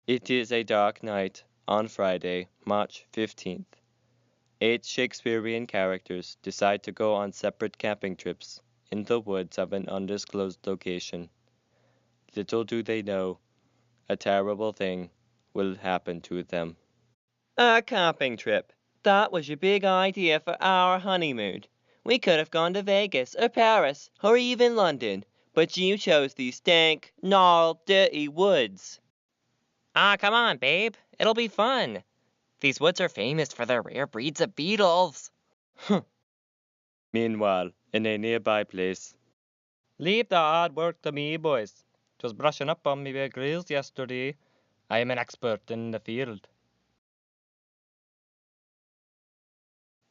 It is a dark night on Friday, March 15th. 8 Shakespearean characters decide to go on separate camping trips in the woods of an undisclosed location. Little do they know, a terrible thing will happen to them. A camping trip. That was your big idea for our honeymoon. We could have gone to Vegas or Paris or even London, but you chose these dank, gnarled, dirty woods. Ah, come on, babe. It'll be fun. These woods are famous for their rare breeds of beetles. Meanwhile, in a nearby place. Leave the hard work to me, boys. Just brushing up on me big grills yesterday. I am an expert in the field.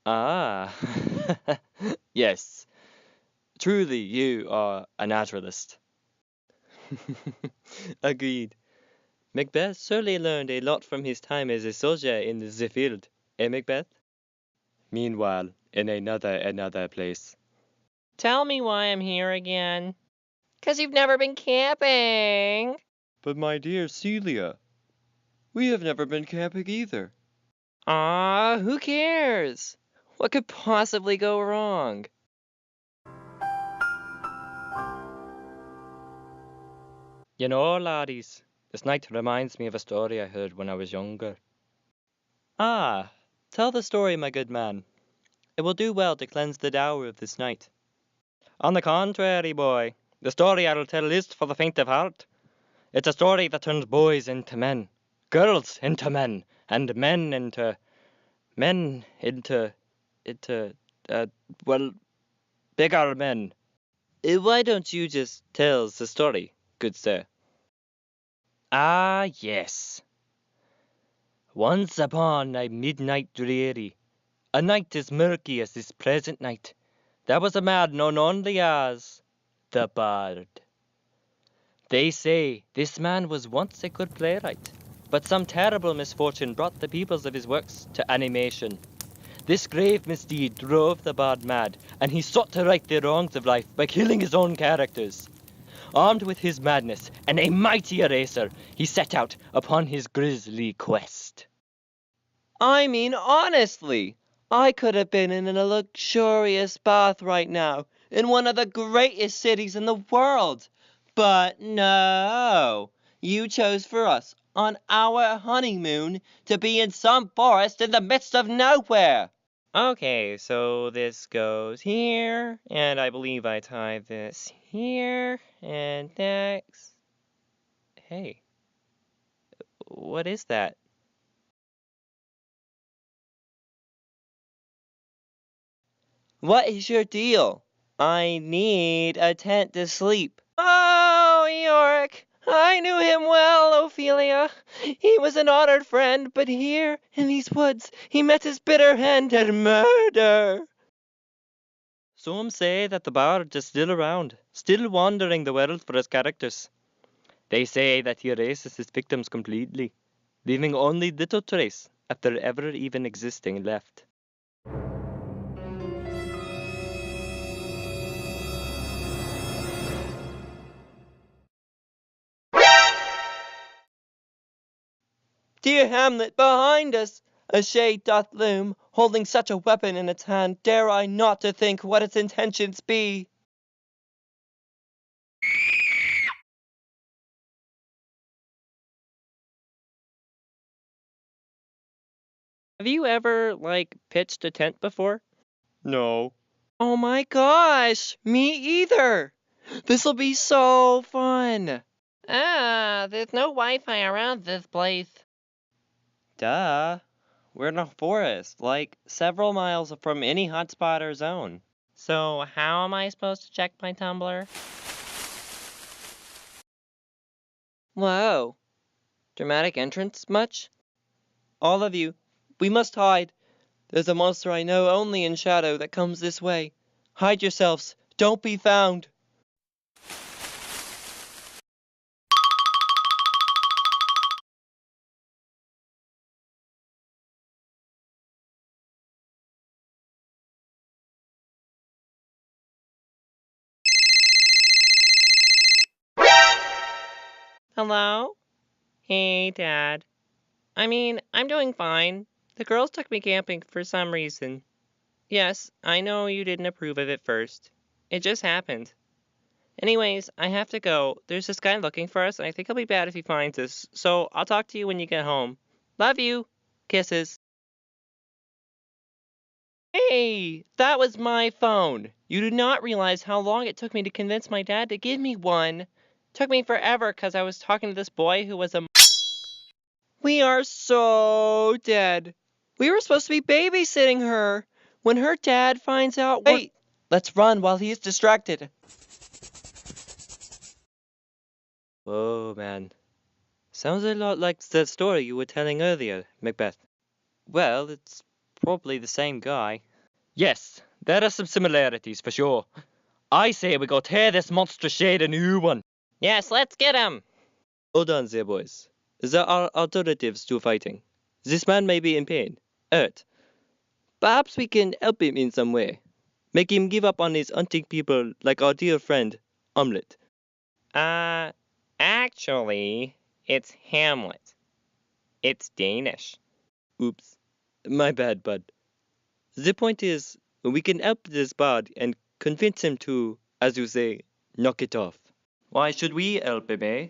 Ah, yes. Truly, you are a naturalist. Agreed. Macbeth surely learned a lot from his time as a soldier in the field, eh, Macbeth? Meanwhile, in another place. Tell me why I'm here again. 'Cause you've never been camping. But my dear Celia, we have never been camping either. Ah, who cares? What could possibly go wrong? You know, laddies, this night reminds me of a story I heard when I was younger. Ah, tell the story, my good man. It will do well to cleanse the dower of this night. On the contrary, boy, the story I'll tell is for the faint of heart. It's a story that turns boys into men, girls into men, and men into, uh, well, bigger men. Why don't you just tell the story, good sir? Ah, yes. Once upon a midnight dreary, a night as murky as this present night, there was a man known only as the Bard. They say this man was once a good playwright, but some terrible misfortune brought the pupils of his works to animation. This grave misdeed drove the Bard mad, and he sought to right the wrongs of life by killing his own characters. Armed with his madness and a mighty eraser, he set out upon his grisly quest. I mean, honestly, I could have been in a luxurious bath right now, in one of the greatest cities in the world. But no, you chose for us, on our honeymoon, to be in some forest in the midst of nowhere. Okay, so this goes here, and I believe I tie this here, and next. Hey, what is that? What is your deal? I need a tent to sleep. Oh, Yorick! I knew him well, Ophelia. He was an honored friend, but here, in these woods, he met his bitter end and murder. Some say that the bard is still around, still wandering the world for his characters. They say that he erases his victims completely, leaving only little trace after ever even existing left. Dear Hamlet, behind us! A shade doth loom, holding such a weapon in its hand, dare I not to think what its intentions be. Have you ever, pitched a tent before? No. Oh my gosh, me either! This'll be so fun! Ah, there's no Wi-Fi around this place. Duh. We're in a forest, several miles from any hotspot or zone. So how am I supposed to check my Tumblr? Whoa. Dramatic entrance much? All of you, we must hide. There's a monster I know only in shadow that comes this way. Hide yourselves. Don't be found. Hello? Hey, Dad. I mean, I'm doing fine. The girls took me camping for some reason. Yes, I know you didn't approve of it first. It just happened. Anyways, I have to go. There's this guy looking for us, and I think he'll be bad if he finds us. So I'll talk to you when you get home. Love you. Kisses. Hey, that was my phone. You do not realize how long it took me to convince my dad to give me one. Took me forever because I was talking to this boy who was a. We are so dead. We were supposed to be babysitting her. When her dad finds out. Wait, let's run while he's distracted. Whoa, man. Sounds a lot like the story you were telling earlier, Macbeth. Well, it's probably the same guy. Yes, there are some similarities for sure. I say we go tear this monster shade a new one. Yes, let's get him. Hold on there, boys. There are alternatives to fighting. This man may be in pain, hurt. Perhaps we can help him in some way. Make him give up on his hunting people like our dear friend, Omelette. Actually, it's Hamlet. It's Danish. Oops. My bad, bud. The point is, we can help this bard and convince him to, as you say, knock it off. Why should we help him, eh?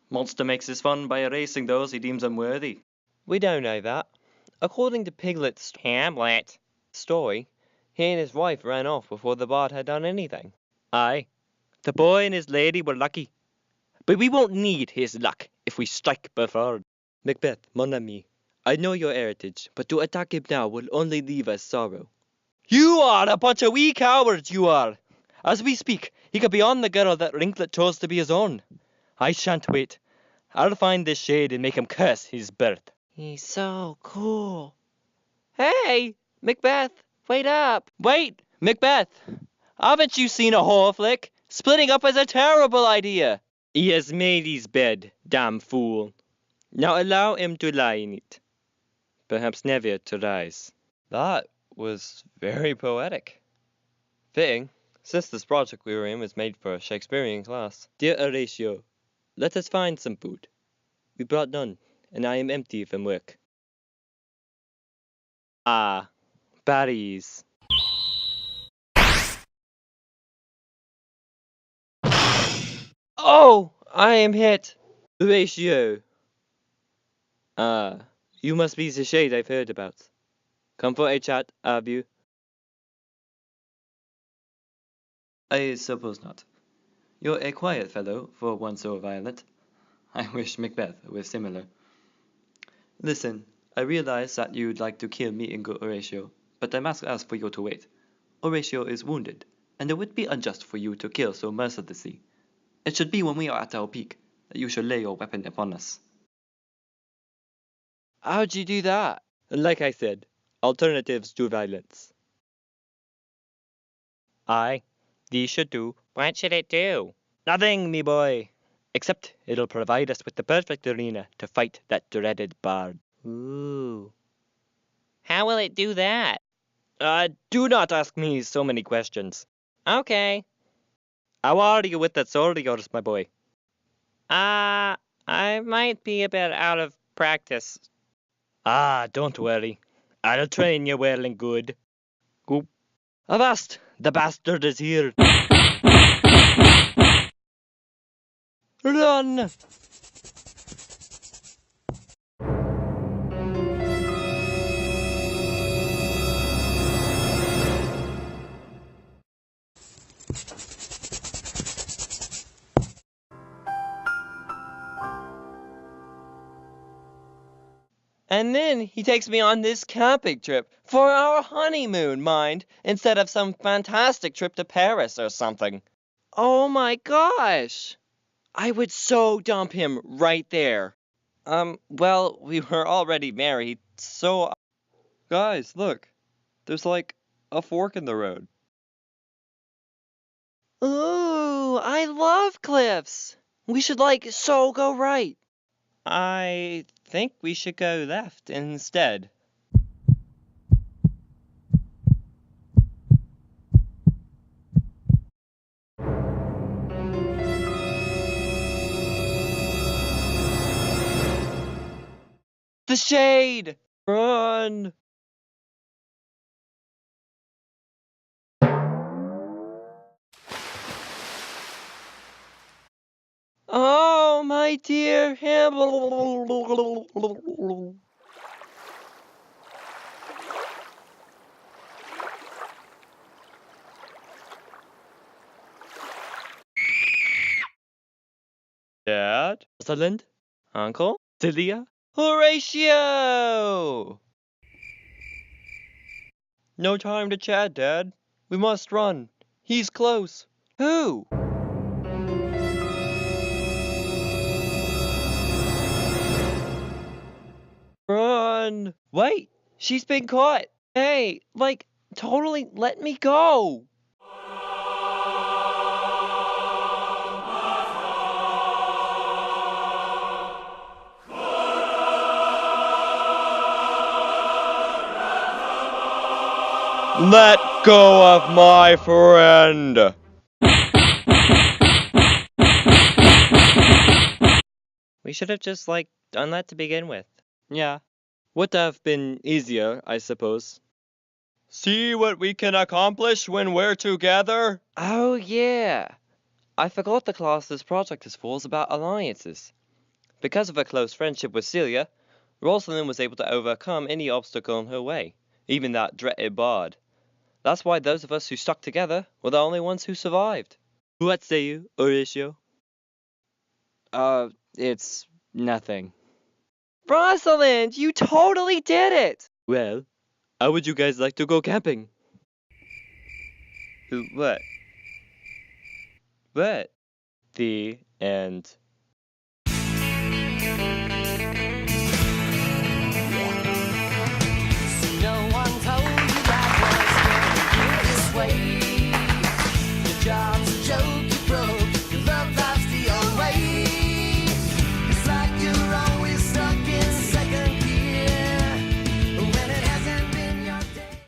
Monster makes his fun by erasing those he deems unworthy. We don't know that. According to Piglet's Hamlet story, he and his wife ran off before the bard had done anything. Aye, the boy and his lady were lucky. But we won't need his luck if we strike before. Macbeth, mon ami, I know your heritage, but to attack him now will only leave us sorrow. You are a bunch of wee cowards, you are. As we speak, he could be on the girl that Ringlet chose to be his own. I shan't wait. I'll find this shade and make him curse his birth. He's so cool. Hey, Macbeth, wait up. Wait, Macbeth. Haven't you seen a horror flick? Splitting up is a terrible idea. He has made his bed, damn fool. Now allow him to lie in it. Perhaps never to rise. That was very poetic. Fitting, since this project we were in was made for a Shakespearean class. Dear Horatio, let us find some food. We brought none, and I am empty from work. Ah, berries. Oh, I am hit. Horatio! Ah, you must be the shade I've heard about. Come for a chat, have you? I suppose not. You're a quiet fellow for one so violent. I wish Macbeth were similar. Listen, I realize that you'd like to kill me and good Horatio, but I must ask for you to wait. Horatio is wounded, and it would be unjust for you to kill so mercilessly. It should be when we are at our peak that you should lay your weapon upon us. How'd you do that? Like I said, alternatives to violence. Aye, these should do. What should it do? Nothing, me boy. Except it'll provide us with the perfect arena to fight that dreaded bard. Ooh. How will it do that? Do not ask me so many questions. Okay. How are you with that sword of yours, my boy? I might be a bit out of practice. Ah, don't worry. I'll train you well and good. Go. Avast! The bastard is here. Run! And then he takes me on this camping trip for our honeymoon, mind, instead of some fantastic trip to Paris or something. Oh my gosh! I would so dump him right there. Well, we were already married, so. Guys, look. There's like a fork in the road. Ooh, I love cliffs. We should so go right. I think we should go left instead. The shade! Run! Oh, my dear him. Dad? Rosalind? Uncle? Celia? Horatio! No time to chat, Dad. We must run. He's close. Who? Run! Wait! She's been caught! Hey, totally let me go! Let go of my friend! We should have just, done that to begin with. Yeah. Would have been easier, I suppose. See what we can accomplish when we're together? Oh, yeah. I forgot the class's project is full about alliances. Because of her close friendship with Celia, Rosalind was able to overcome any obstacle in her way, even that dreaded bard. That's why those of us who stuck together were the only ones who survived. What say you, Horatio? It's nothing. Rosalind, you totally did it! Well, how would you guys like to go camping? What? What? The end.